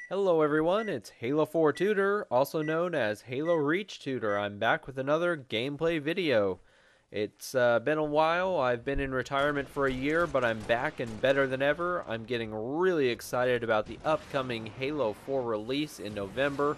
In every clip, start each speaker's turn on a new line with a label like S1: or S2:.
S1: Hello everyone, it's Halo4 Tutor, also known as Halo Reach Tutor. I'm back with another gameplay video. It's been a while. I've been in retirement for a year, but I'm back and better than ever. I'm getting really excited about the upcoming Halo 4 release in November.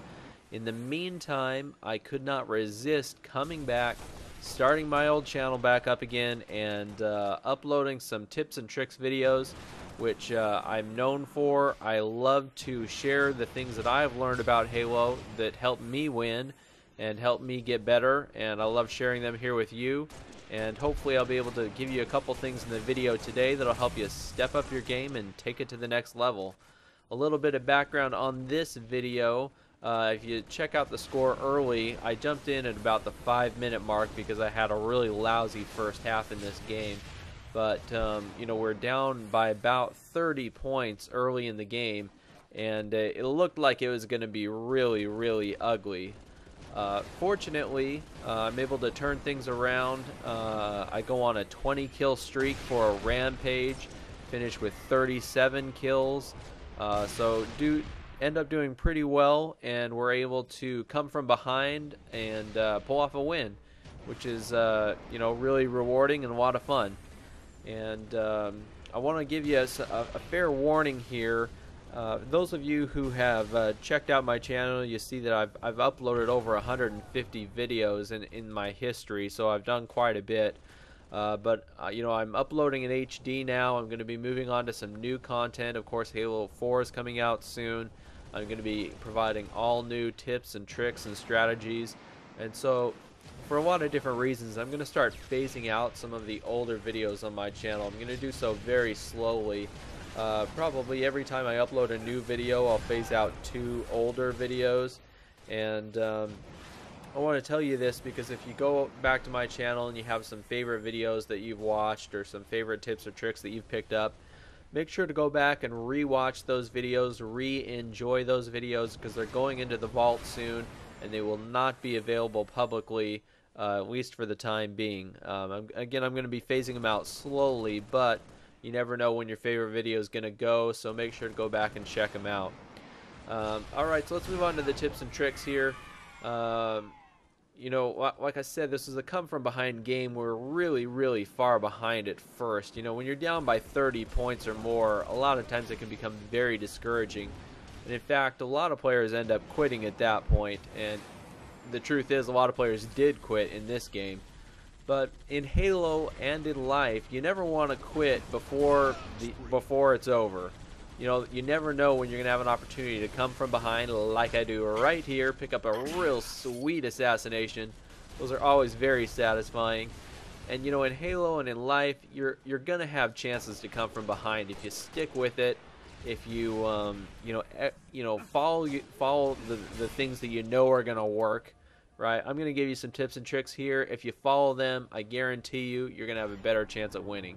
S1: In the meantime, I could not resist coming back, starting my old channel back up again, and uploading some tips and tricks videos which I'm known for. I love to share the things that I've learned about Halo that help me win and help me get better, and I love sharing them here with you. And hopefully I'll be able to give you a couple things in the video today that'll help you step up your game and take it to the next level. A little bit of background on this video. If you check out the score early, I jumped in at about the 5-minute mark because I had a really lousy first half in this game. But you know, we're down by about 30 points early in the game, and it looked like it was going to be really ugly. Fortunately, I'm able to turn things around. I go on a 20 kill streak for a rampage, finish with 37 kills, so end up doing pretty well, and we're able to come from behind and pull off a win, which is you know, really rewarding and a lot of fun. And I want to give you a fair warning here. Those of you who have checked out my channel, you see that I've uploaded over 150 videos in my history, so I've done quite a bit. But you know, I'm uploading in HD now. I'm going to be moving on to some new content. Of course, Halo 4 is coming out soon. I'm going to be providing all new tips and tricks and strategies, and so for a lot of different reasons, I'm going to start phasing out some of the older videos on my channel. I'm going to do so very slowly. Probably every time I upload a new video, I'll phase out 2 older videos. And I want to tell you this because if you go back to my channel and you have some favorite videos that you've watched or some favorite tips or tricks that you've picked up, make sure to go back and re-watch those videos, re-enjoy those videos, because they're going into the vault soon and they will not be available publicly, at least for the time being. Again, I'm going to be phasing them out slowly, but you never know when your favorite video is going to go, so make sure to go back and check them out. Alright, so let's move on to the tips and tricks here. You know, like I said, this is a come from behind game. We're really far behind at first. You know, when you're down by 30 points or more, a lot of times it can become very discouraging. And in fact, a lot of players end up quitting at that point, and the truth is a lot of players did quit in this game. But in Halo and in life, you never want to quit before it's over. You know, you never know when you're going to have an opportunity to come from behind like I do right here, pick up a real sweet assassination. Those are always very satisfying. And you know, in Halo and in life, you're going to have chances to come from behind if you stick with it. If you follow the things that you know are going to work, right? I'm going to give you some tips and tricks here. If you follow them, I guarantee you're going to have a better chance at winning.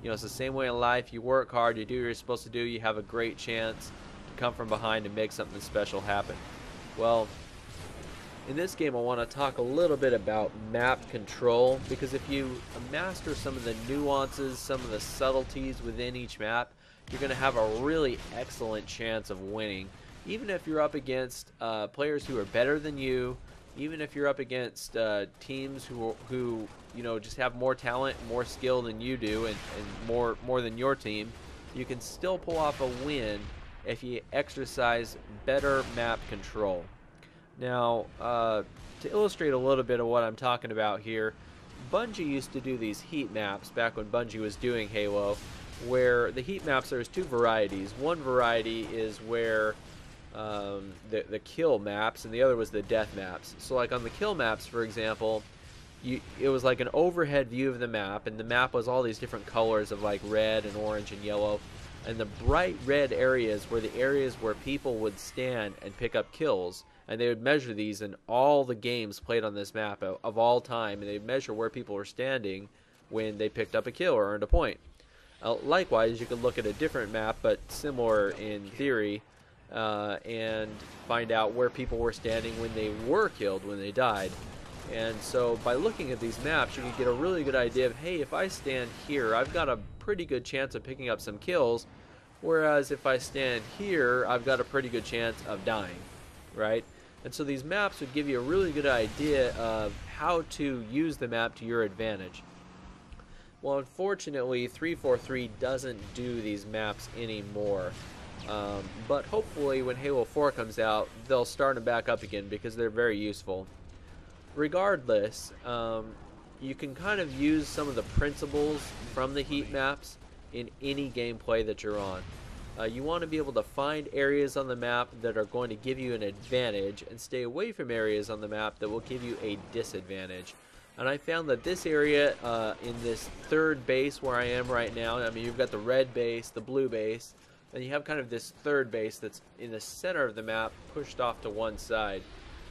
S1: You know, it's the same way in life. You work hard, you do what you're supposed to do, you have a great chance to come from behind and make something special happen. Well, in this game I want to talk a little bit about map control, because if you master some of the nuances, some of the subtleties within each map, you're going to have a really excellent chance of winning. Even if you're up against players who are better than you, even if you're up against teams who you know, just have more talent, more skill than you do, and more than your team, you can still pull off a win if you exercise better map control. Now, to illustrate a little bit of what I'm talking about here, Bungie used to do these heat maps back when Bungie was doing Halo, where the heat maps, there's 2 varieties. One variety is where the kill maps, and the other was the death maps. So like on the kill maps, for example, it was like an overhead view of the map, and the map was all these different colors of like red and orange and yellow, and the bright red areas were the areas where people would stand and pick up kills, and they would measure these in all the games played on this map of all time, and they'd measure where people were standing when they picked up a kill or earned a point. Likewise, you could look at a different map, but similar in theory, and find out where people were standing when they were killed, when they died. And so by looking at these maps, you can get a really good idea of, hey, if I stand here, I've got a pretty good chance of picking up some kills, Whereas if I stand here, I've got a pretty good chance of dying, right? And so these maps would give you a really good idea of how to use the map to your advantage. Well, unfortunately, 343 doesn't do these maps anymore. But hopefully when Halo 4 comes out, they'll start them back up again because they're very useful. Regardless, you can kind of use some of the principles from the heat maps in any gameplay that you're on. You want to be able to find areas on the map that are going to give you an advantage and stay away from areas on the map that will give you a disadvantage. And I found that this area in this third base where I am right now, I mean, you've got the red base, the blue base, and you have kind of this third base that's in the center of the map pushed off to one side.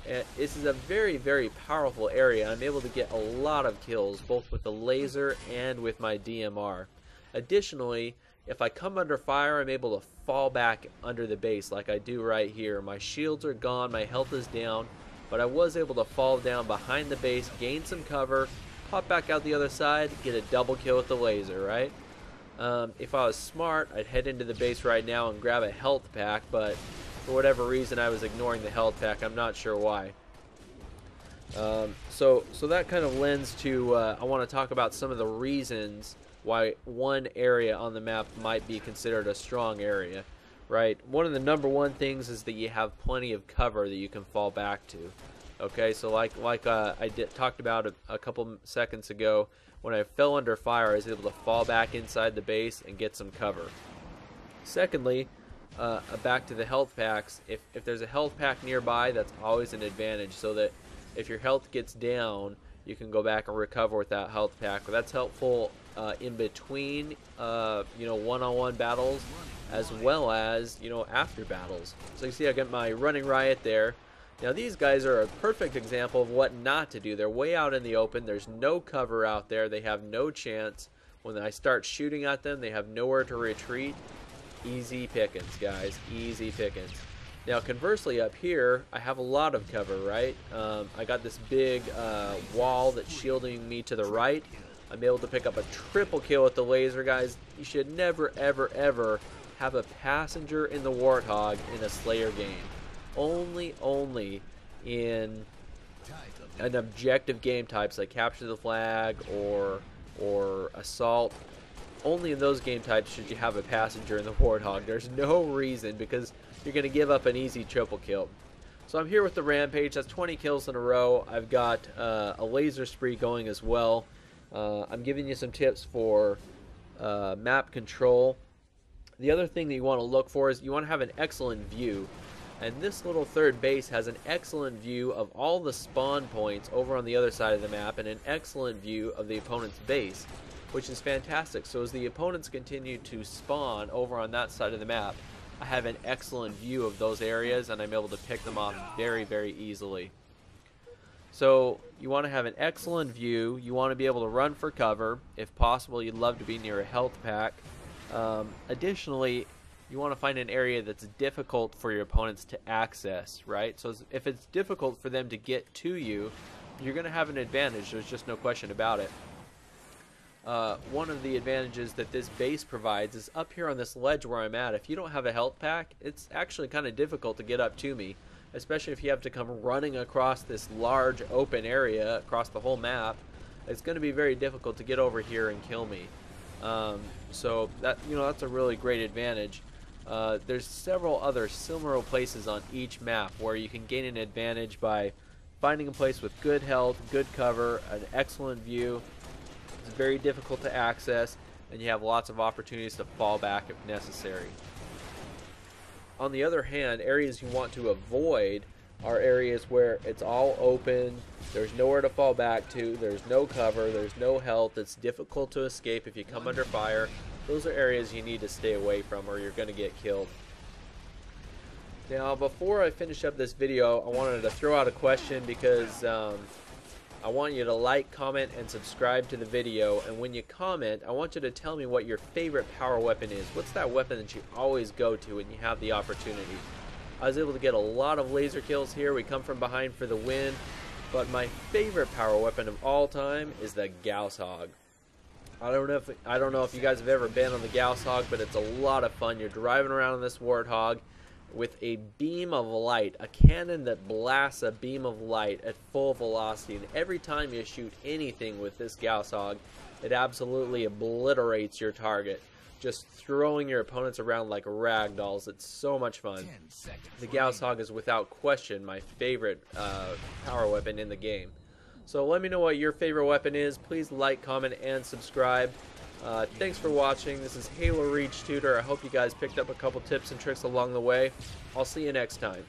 S1: And this is a very, very powerful area. I'm able to get a lot of kills both with the laser and with my DMR. Additionally, if I come under fire, I'm able to fall back under the base like I do right here. My shields are gone, my health is down, but I was able to fall down behind the base, gain some cover, pop back out the other side, get a double kill with the laser, right? If I was smart, I'd head into the base right now and grab a health pack, but for whatever reason I was ignoring the health pack. I'm not sure why. So that kind of lends to, I want to talk about some of the reasons why one area on the map might be considered a strong area, right? One of the number one things is that you have plenty of cover that you can fall back to. Okay, so like I talked about a couple seconds ago, when I fell under fire, I was able to fall back inside the base and get some cover. Secondly, back to the health packs, if there's a health pack nearby, that's always an advantage, so that if your health gets down, you can go back and recover with that health pack. That's helpful in between, one-on-one battles, as well as, after battles. So you see I got my running riot there. Now these guys are a perfect example of what not to do. They're way out in the open. There's no cover out there. They have no chance. When I start shooting at them, they have nowhere to retreat. Easy pickings, guys. Easy pickings. Now conversely up here, I have a lot of cover, right? I got this big wall that's shielding me to the right. I'm able to pick up a triple kill with the laser, guys. You should never, ever, ever have a passenger in the Warthog in a Slayer game. Only in an objective game types like capture the flag or assault. Only in those game types should you have a passenger in the Warthog. There's no reason, because you're going to give up an easy triple kill. So I'm here with the Rampage. That's 20 kills in a row. I've got a laser spree going as well. I'm giving you some tips for map control. The other thing that you want to look for is you want to have an excellent view. And this little third base has an excellent view of all the spawn points over on the other side of the map, and an excellent view of the opponent's base, which is fantastic. So as the opponents continue to spawn over on that side of the map, I have an excellent view of those areas, and I'm able to pick them off very, very easily. So you want to have an excellent view. You want to be able to run for cover. If possible, you'd love to be near a health pack. Additionally, you want to find an area that's difficult for your opponents to access, right? So if it's difficult for them to get to you, you're going to have an advantage. There's just no question about it. One of the advantages that this base provides is up here on this ledge where I'm at. If you don't have a health pack, it's actually kind of difficult to get up to me, especially if you have to come running across this large open area across the whole map. It's going to be very difficult to get over here and kill me. So that's a really great advantage. There's several other similar places on each map where you can gain an advantage by finding a place with good health, good cover, an excellent view. It's very difficult to access, and you have lots of opportunities to fall back if necessary. On the other hand, areas you want to avoid are areas where it's all open, there's nowhere to fall back to, there's no cover, there's no health, it's difficult to escape if you come under fire. Those are areas you need to stay away from, or you're going to get killed. Now, before I finish up this video, I wanted to throw out a question, because I want you to like, comment, and subscribe to the video. And when you comment, I want you to tell me what your favorite power weapon is. What's that weapon that you always go to when you have the opportunity? I was able to get a lot of laser kills here. We come from behind for the win. But my favorite power weapon of all time is the Gauss Hog. I don't know if you guys have ever been on the Gauss Hog, but it's a lot of fun. You're driving around on this Warthog with a beam of light, a cannon that blasts a beam of light at full velocity, and every time you shoot anything with this Gauss Hog, it absolutely obliterates your target, just throwing your opponents around like rag dolls. It's so much fun. The Gauss Hog is without question my favorite power weapon in the game. So let me know what your favorite weapon is. Please like, comment, and subscribe. Thanks for watching. This is Halo Reach Tutor. I hope you guys picked up a couple tips and tricks along the way. I'll see you next time.